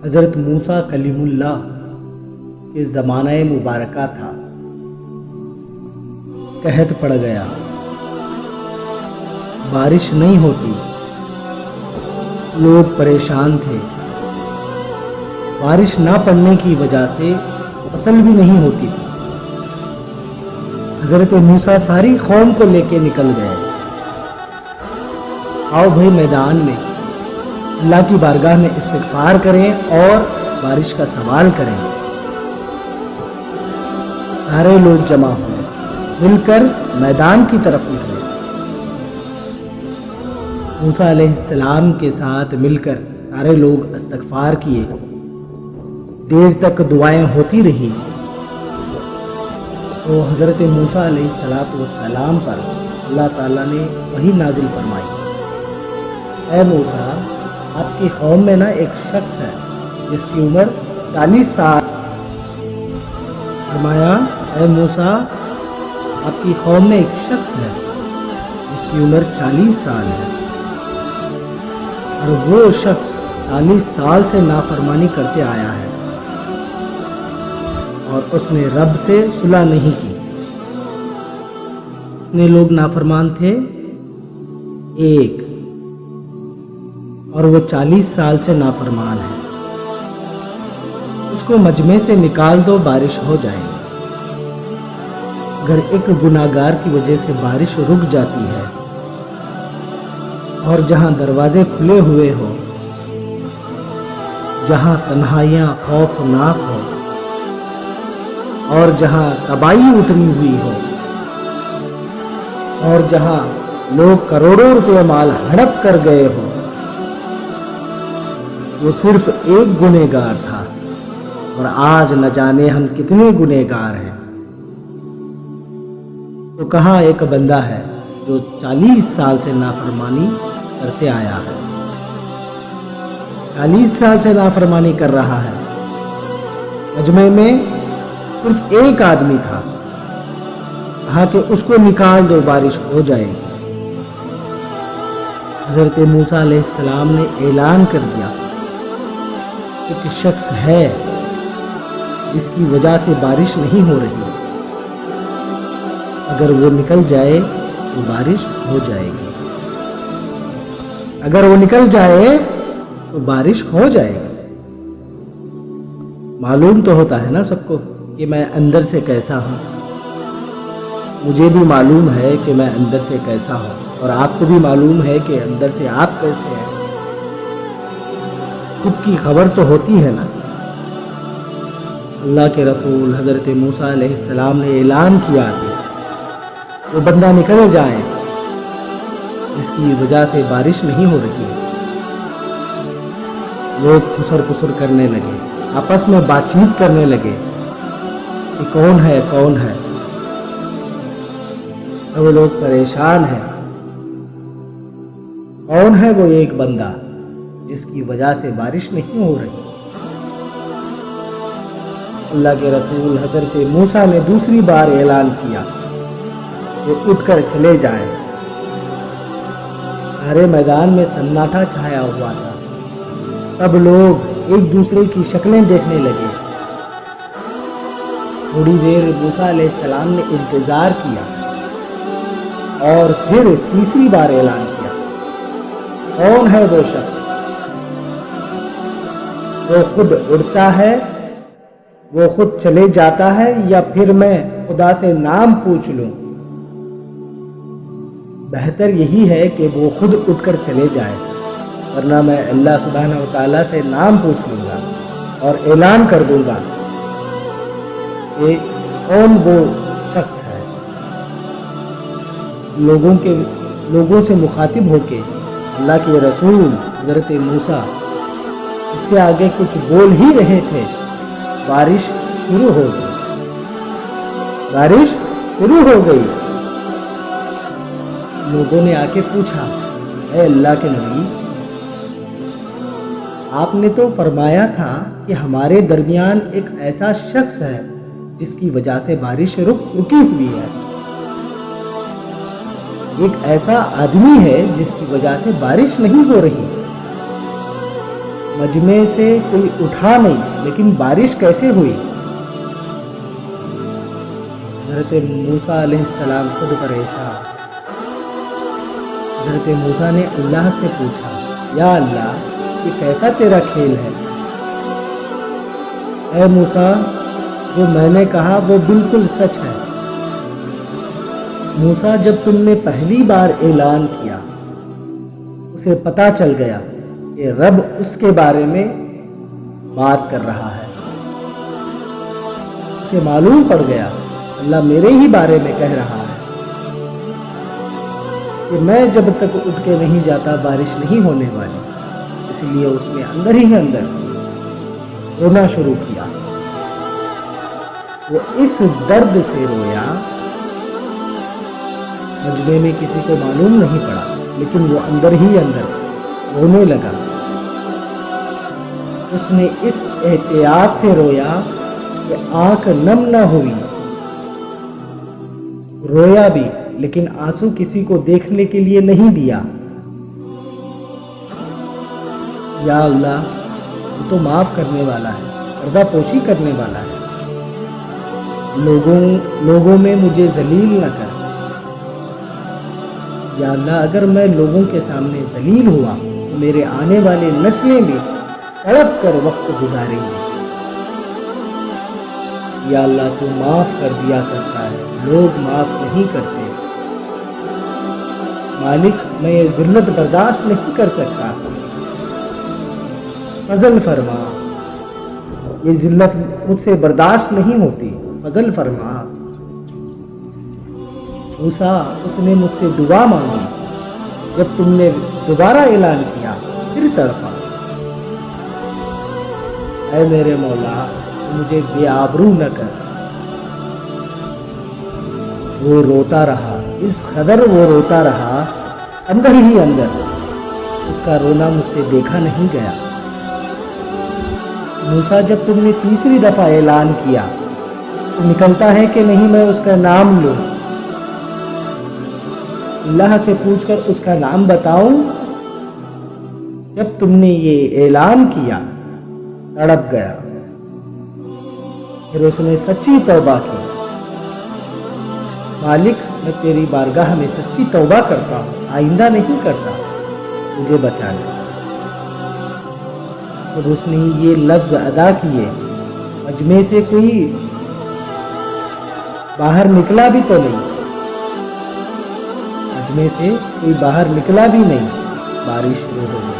حضرت موسیٰ کلیم اللہ کے زمانہ مبارکہ تھا۔ قحط پڑ گیا، بارش نہیں ہوتی، لوگ پریشان تھے۔ بارش نہ پڑنے کی وجہ سے فصل بھی نہیں ہوتی تھی۔ حضرت موسیٰ ساری قوم کو لے کے نکل گئے۔ آؤ بھائی میدان میں اللہ کی بارگاہ میں استغفار کریں اور بارش کا سوال کریں۔ سارے لوگ جمع ہوئے، مل کر میدان کی طرف نکلے۔ موسیٰ علیہ السلام کے ساتھ مل کر سارے لوگ استغفار کیے، دیر تک دعائیں ہوتی رہی۔ تو حضرت موسیٰ علیہ السلام پر اللہ تعالیٰ نے وحی نازل فرمائی، اے موسیٰ، آپ کی قوم میں ایک شخص ہے جس کی عمر 40 سال۔ فرمایا، اے موسیٰ، آپ کی قوم میں ایک شخص ہے جس کی عمر 40 سال ہے، اور وہ شخص 40 سال سے نافرمانی کرتے آیا ہے، اور اس نے رب سے صلح نہیں کی۔ کتنے لوگ نافرمان تھے؟ ایک، اور وہ 40 سال سے نافرمان ہے۔ اس کو مجمع سے نکال دو، بارش ہو جائے گی۔ اگر ایک گناہگار کی وجہ سے بارش رک جاتی ہے، اور جہاں دروازے کھلے ہوئے ہو، جہاں تنہائیاں خوفناک ہو، اور جہاں تباہی اتری ہوئی ہو، اور جہاں لوگ کروڑوں روپے مال ہڑپ کر گئے ہو، وہ صرف ایک گنہگار تھا، اور آج نہ جانے ہم کتنے گنہگار ہیں۔ تو کہاں ایک بندہ ہے جو 40 سال سے نافرمانی کرتے آیا ہے، 40 سال سے نافرمانی کر رہا ہے۔ مجمع میں صرف ایک آدمی تھا، کہا کہ اس کو نکال دو، بارش ہو جائے گی۔ حضرت موسیٰ علیہ السلام نے اعلان کر دیا، ایک شخص ہے جس کی وجہ سے بارش نہیں ہو رہی، اگر وہ نکل جائے تو بارش ہو جائے گی، اگر وہ نکل جائے تو بارش ہو جائے گی۔ معلوم تو ہوتا ہے نا سب کو کہ میں اندر سے کیسا ہوں، مجھے بھی معلوم ہے کہ میں اندر سے کیسا ہوں، اور آپ کو بھی معلوم ہے کہ اندر سے آپ کیسے ہیں۔ خود کی خبر تو ہوتی ہے نا۔ اللہ کے رسول حضرت موسیٰ علیہ السلام نے اعلان کیا کہ وہ بندہ نکل جائے جس کی وجہ سے بارش نہیں ہو رہی ہے۔ لوگ خسر پسر کرنے لگے، آپس میں بات چیت کرنے لگے کہ کون ہے کون ہے۔ سب لوگ پریشان ہیں، کون ہے وہ ایک بندہ جس کی وجہ سے بارش نہیں ہو رہی۔ اللہ کے رسول حضرت موسیٰ نے دوسری بار اعلان کیا کہ اٹھ کر چلے جائیں۔ سارے میدان میں سناٹا چھایا ہوا تھا، سب لوگ ایک دوسرے کی شکلیں دیکھنے لگے۔ تھوڑی دیر موسیٰ علیہ السلام نے انتظار کیا، اور پھر تیسری بار اعلان کیا، کون ہے وہ شخص؟ وہ خود اڑتا ہے، وہ خود چلے جاتا ہے، یا پھر میں خدا سے نام پوچھ لوں؟ بہتر یہی ہے کہ وہ خود اٹھ کر چلے جائے، ورنہ میں اللہ سبحانہ و تعالیٰ سے نام پوچھ لوں گا اور اعلان کر دوں گا کہ کون وہ شخص ہے۔ لوگوں سے مخاطب ہو کے اللہ کے رسول حضرت موسیٰ اس سے آگے کچھ بول ہی رہے تھے، بارش شروع ہو گئی، بارش شروع ہو گئی۔ لوگوں نے آ کے پوچھا، اے اللہ کے نبی، آپ نے تو فرمایا تھا کہ ہمارے درمیان ایک ایسا شخص ہے جس کی وجہ سے بارش رکی ہوئی ہے، ایک ایسا آدمی ہے جس کی وجہ سے بارش نہیں ہو رہی۔ मजमे से कोई उठा नहीं, लेकिन बारिश कैसे हुई? हज़रत मूसा अलैहिस्सलाम खुद परेशान। हज़रत मूसा ने अल्लाह से पूछा, या अल्लाह, ये कैसा तेरा खेल है? ऐ मूसा, जो मैंने कहा वो बिल्कुल सच है। मूसा, जब तुमने पहली बार ऐलान किया, उसे पता चल गया कि रब उसके बारे में बात कर रहा है। उसे मालूम पड़ गया अल्लाह मेरे ही बारे में कह रहा है कि मैं जब तक उठ के नहीं जाता बारिश नहीं होने वाली। इसलिए उसने अंदर ही अंदर रोना शुरू किया। वो इस दर्द से रोया, मजमे में किसी को मालूम नहीं पड़ा, लेकिन वो अंदर ही अंदर रोने लगा। उसने इस एहतियात से रोया कि आंख नम न हुई। रोया भी, लेकिन आंसू किसी को देखने के लिए नहीं दिया। या अल्लाह, तू तो माफ करने वाला है, पर्दापोशी करने वाला है। लोगों में मुझे जलील न कर। या अल्लाह, अगर मैं लोगों के सामने जलील हुआ तो मेरे आने वाले नस्लें भी तड़प कर वक्त गुजारेंगी। या अल्लाह, तू माफ कर दिया करता है, लोग माफ नहीं करते। मालिक, मैं ये जिल्लत बर्दाश्त नहीं कर सकता, फजल फरमा। ये जिल्लत मुझसे बर्दाश्त नहीं होती, फजल फरमा। मूसा, उसने मुझसे दुआ मांगी। जब तुमने दोबारा ऐलान किया, फिर तड़पा। ऐ मेरे मौला, मुझे बेआबरू न कर। वो रोता रहा, इस कदर वो रोता रहा, अंदर ही अंदर। उसका रोना मुझसे देखा नहीं गया। मूसा, जब तुमने तीसरी दफा ऐलान किया तो निकलता है कि नहीं मैं उसका नाम लूं? अल्लाह से पूछकर उसका नाम बताऊं? जब तुमने ये ऐलान किया, तड़प गया। फिर उसने सच्ची तौबा की। मालिक, मैं तेरी बारगाह में सच्ची तौबा करता हूँ, आइंदा नहीं करता, मुझे बचा ले। जब उसने ये लफ्ज अदा किए, मजमे से कोई बाहर निकला भी तो नहीं। मजमे से कोई बाहर निकला भी नहीं। बारिश शुरू हो गई।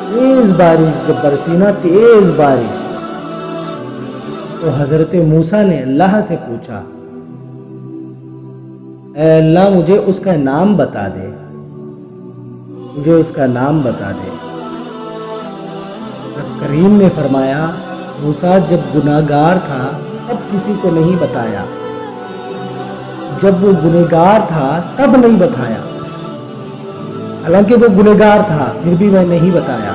तेज बारिश जब बरसी ना, तेज बारिश, तो हजरत मूसा ने अल्लाह से पूछा, ऐ अल्लाह, मुझे उसका नाम बता दे, मुझे उसका नाम बता दे। करीम ने फरमाया, मूसा, जब गुनाहगार था तब किसी को नहीं बताया, जब वो गुनहगार था तब नहीं बताया। हालांकि वो गुनहगार था फिर भी मैं नहीं बताया।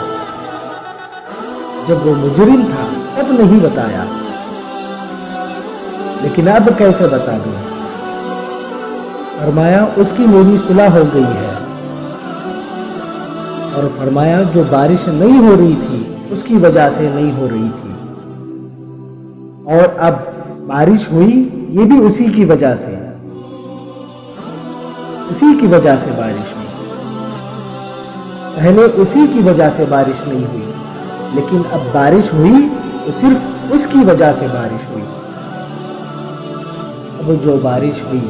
जब वो मुजरिम था तब नहीं बताया, लेकिन अब कैसे बता दूं? फरमाया, उसकी मेरी सुलह हो गई है। और फरमाया, जो बारिश नहीं हो रही थी उसकी वजह से नहीं हो रही थी, और अब बारिश हुई, ये भी उसी की वजह से, उसी की वजह से बारिश हुई। पहले उसी की वजह से बारिश नहीं हुई, लेकिन अब बारिश हुई तो सिर्फ उसकी वजह से बारिश हुई। अब जो बारिश हुई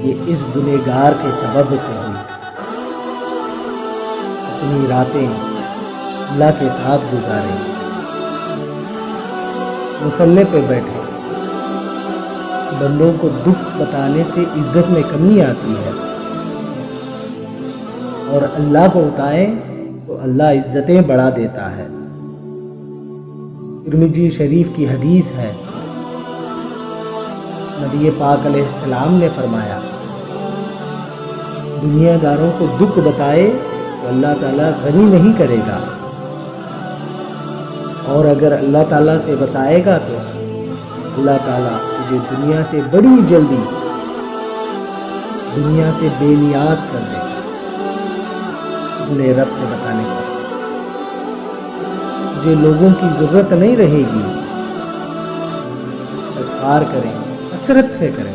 ये इस गुनहगार के सबब से हुई। अपनी रातें अल्लाह के साथ गुजारे, मुसल्ले पे बैठे। बंदों को दुख बताने से इज्जत में कमी आती है, और अल्लाह को बताए तो अल्लाह इज्जतें बढ़ा देता है। तिरमिजी शरीफ की हदीस है, नबी पाक अलैहिस्सलाम ने फरमाया, दुनियादारों को दुख बताए तो अल्लाह ताला गनी नहीं करेगा, और अगर अल्लाह ताला से बताएगा तो अल्लाह ताला तुझे दुनिया से बड़ी जल्दी दुनिया से बेनियाज कर देगा अपने रब से बताने का। مجھے لوگوں کی ضرورت نہیں رہے گی۔ استغفار کریں، کثرت سے کریں،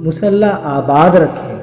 مصلی آباد رکھیں،